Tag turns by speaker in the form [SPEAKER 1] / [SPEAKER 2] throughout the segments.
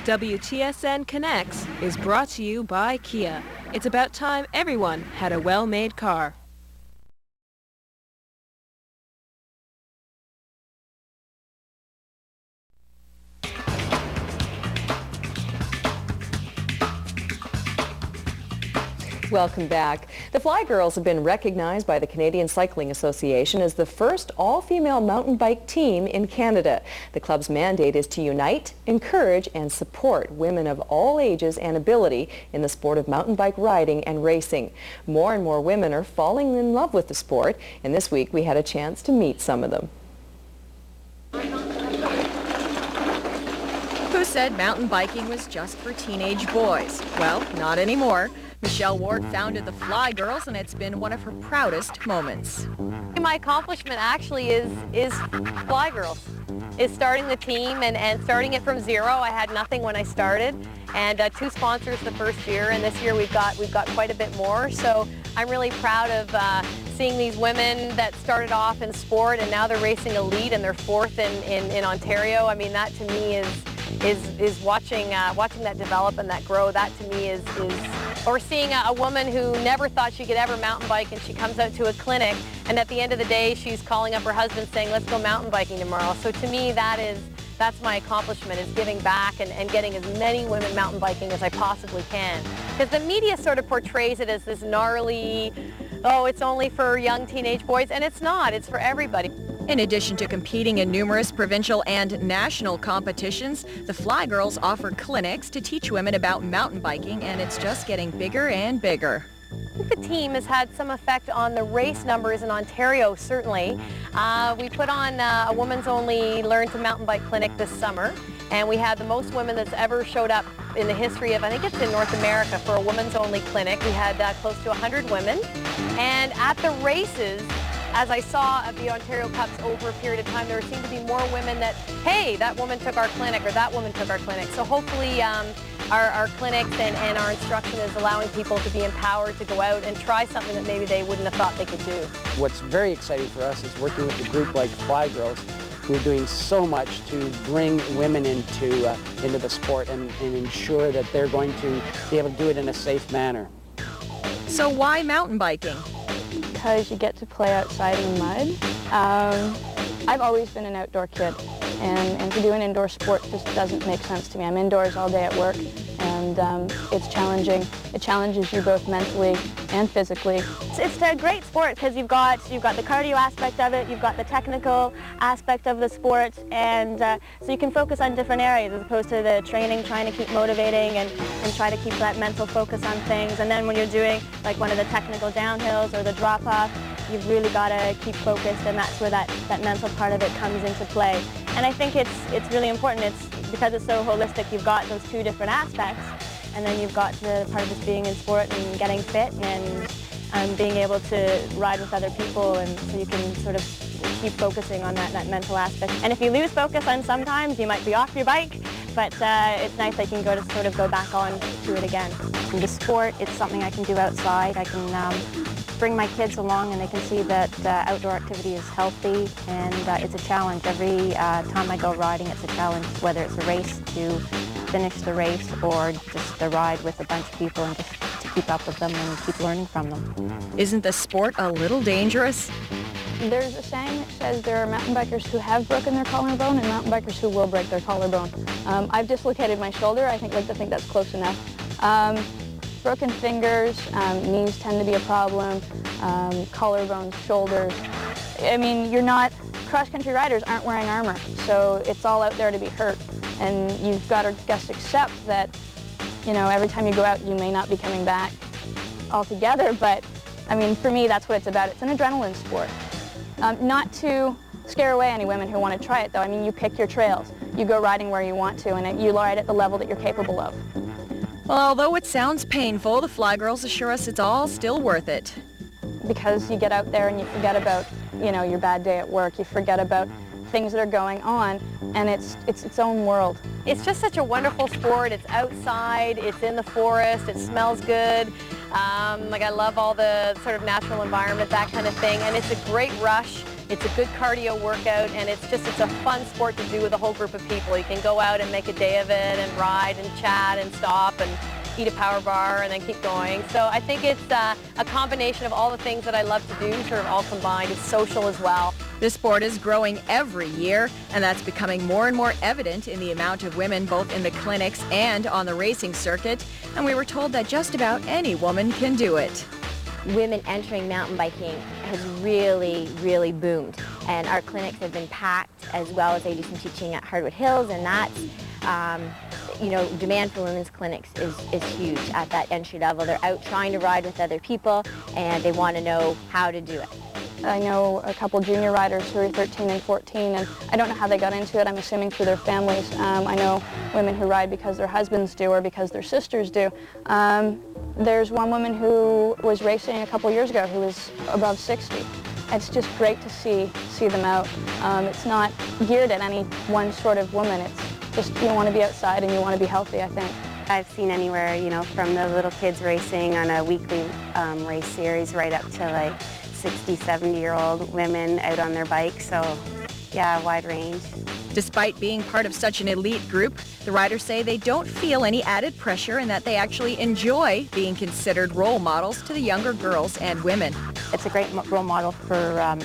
[SPEAKER 1] WTSN Connects is brought to you by Kia. It's about time everyone had a well-made car.
[SPEAKER 2] Welcome back. The Fly Gurlz have been recognized by the Canadian Cycling Association as the first all-female mountain bike team in Canada. The club's mandate is to unite, encourage, and support women of all ages and ability in the sport of mountain bike riding and racing. More and more women are falling in love with the sport, and this week we had a chance to meet some of them.
[SPEAKER 3] Who said mountain biking was just for teenage boys? Well, not anymore. Michelle Ward founded the Fly Gurlz, and it's been one of her proudest moments.
[SPEAKER 4] My accomplishment actually is Fly Gurlz, is starting the team and starting it from zero. I had nothing when I started, and 2 sponsors the first year, and this year we've got quite a bit more. So I'm really proud of seeing these women that started off in sport and now they're racing elite and they're 4th in Ontario. I mean, that to me is watching that develop and that grow. That to me is or seeing a woman who never thought she could ever mountain bike, and she comes out to a clinic, and at the end of the day she's calling up her husband saying, let's go mountain biking tomorrow. So to me that's my accomplishment, is giving back and getting as many women mountain biking as I possibly can. Because the media sort of portrays it as this gnarly, oh, it's only for young teenage boys, and it's not. It's for everybody.
[SPEAKER 3] In addition to competing in numerous provincial and national competitions, the Fly Gurlz offer clinics to teach women about mountain biking, and it's just getting bigger and bigger.
[SPEAKER 4] I think the team has had some effect on the race numbers in Ontario, certainly. We put on a women's only Learn to Mountain Bike clinic this summer, and we had the most women that's ever showed up in the history of, I think it's in North America, for a women's only clinic. We had close to 100 women, and at the races, as I saw at the Ontario Cups over a period of time, there seemed to be more women that, hey, that woman took our clinic, or that woman took our clinic. So hopefully our clinics and our instruction is allowing people to be empowered to go out and try something that maybe they wouldn't have thought they could do.
[SPEAKER 5] What's very exciting for us is working with a group like Fly Gurlz, who are doing so much to bring women into the sport and ensure that they're going to be able to do it in a safe manner.
[SPEAKER 3] So why mountain biking?
[SPEAKER 6] Because you get to play outside in the mud. I've always been an outdoor kid, and to do an indoor sport just doesn't make sense to me. I'm indoors all day at work, and it's challenging. It challenges you both mentally and physically.
[SPEAKER 7] It's a great sport because you've got the cardio aspect of it, you've got the technical aspect of the sport, and so you can focus on different areas as opposed to the training, trying to keep motivating and try to keep that mental focus on things. And then when you're doing like one of the technical downhills or the drop-off, you've really got to keep focused, and that's where that mental part of it comes into play. And I think it's really important. It's because it's so holistic. You've got those 2 different aspects, and then you've got the part of just being in sport and getting fit and being able to ride with other people, and so you can sort of keep focusing on that mental aspect. And if you lose focus on sometimes, you might be off your bike, but it's nice that you can go back on to it again.
[SPEAKER 8] In the sport, it's something I can do outside. I can bring my kids along, and they can see that outdoor activity is healthy, and it's a challenge. Every time I go riding, it's a challenge, whether it's a race to finish the race or just a ride with a bunch of people and just to keep up with them and keep learning from them.
[SPEAKER 3] Isn't the sport a little dangerous?
[SPEAKER 6] There's a saying that says there are mountain bikers who have broken their collarbone and mountain bikers who will break their collarbone. I've dislocated my shoulder. I like to think that's close enough. Broken fingers, knees tend to be a problem, collarbones, shoulders. I mean, cross-country riders aren't wearing armor, so it's all out there to be hurt. And you've got to just accept that, every time you go out, you may not be coming back altogether, but I mean, for me, that's what it's about. It's an adrenaline sport. Not to scare away any women who want to try it, though. I mean, you pick your trails. You go riding where you want to, and you ride at the level that you're capable of.
[SPEAKER 3] Well, although it sounds painful, the Fly Gurlz assure us it's all still worth it.
[SPEAKER 6] Because you get out there and you forget about, your bad day at work. You forget about things that are going on, and it's its own world.
[SPEAKER 4] It's just such a wonderful sport. It's outside, it's in the forest, it smells good. I love all the sort of natural environment, that kind of thing, and it's a great rush. It's a good cardio workout, and it's a fun sport to do with a whole group of people. You can go out and make a day of it and ride and chat and stop and eat a power bar and then keep going. So I think it's a combination of all the things that I love to do, sort of all combined. It's social as well.
[SPEAKER 3] This sport is growing every year, and that's becoming more and more evident in the amount of women both in the clinics and on the racing circuit. And we were told that just about any woman can do it.
[SPEAKER 9] Women entering mountain biking has really, really boomed. And our clinics have been packed, as well as I do some teaching at Hardwood Hills, and that's, demand for women's clinics is huge at that entry level. They're out trying to ride with other people, and they want to know how to do it.
[SPEAKER 6] I know a couple junior riders who are 13 and 14, and I don't know how they got into it. I'm assuming through their families. I know women who ride because their husbands do or because their sisters do. There's one woman who was racing a couple years ago who was above 60. It's just great to see them out. It's not geared at any one sort of woman. It's just you want to be outside and you want to be healthy, I think.
[SPEAKER 8] I've seen anywhere, from the little kids racing on a weekly race series right up to like 60, 70-year-old women out on their bikes. So, yeah, a wide range.
[SPEAKER 3] Despite being part of such an elite group, the riders say they don't feel any added pressure and that they actually enjoy being considered role models to the younger girls and women.
[SPEAKER 8] It's a great role model for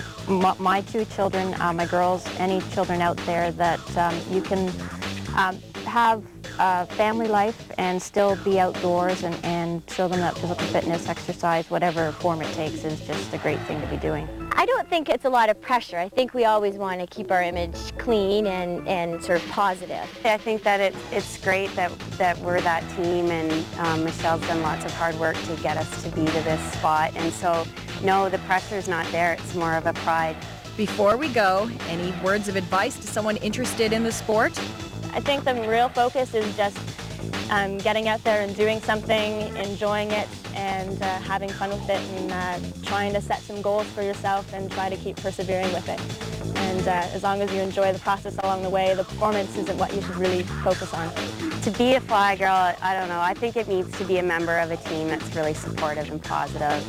[SPEAKER 8] my two children, my girls, any children out there, that you can have a family life and still be outdoors and show them that physical fitness, exercise, whatever form it takes, is just a great thing to be doing.
[SPEAKER 9] I don't think it's a lot of pressure. I think we always want to keep our image clean and sort of positive.
[SPEAKER 8] I think that it's great that we're that team, and Michelle's done lots of hard work to get us to be to this spot. And so, no, the pressure's not there. It's more of a pride.
[SPEAKER 3] Before we go, any words of advice to someone interested in the sport?
[SPEAKER 7] I think the real focus is just getting out there and doing something, enjoying it, and having fun with it, and trying to set some goals for yourself and try to keep persevering with it. And as long as you enjoy the process along the way, the performance isn't what you should really focus on.
[SPEAKER 8] To be a Fly Girl, I don't know, I think it needs to be a member of a team that's really supportive and positive,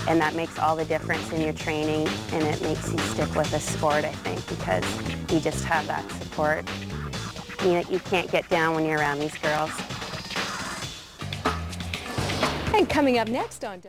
[SPEAKER 8] and that makes all the difference in your training, and it makes you stick with the sport, I think, because you just have that support. You can't get down when you're around these girls.
[SPEAKER 2] And coming up next on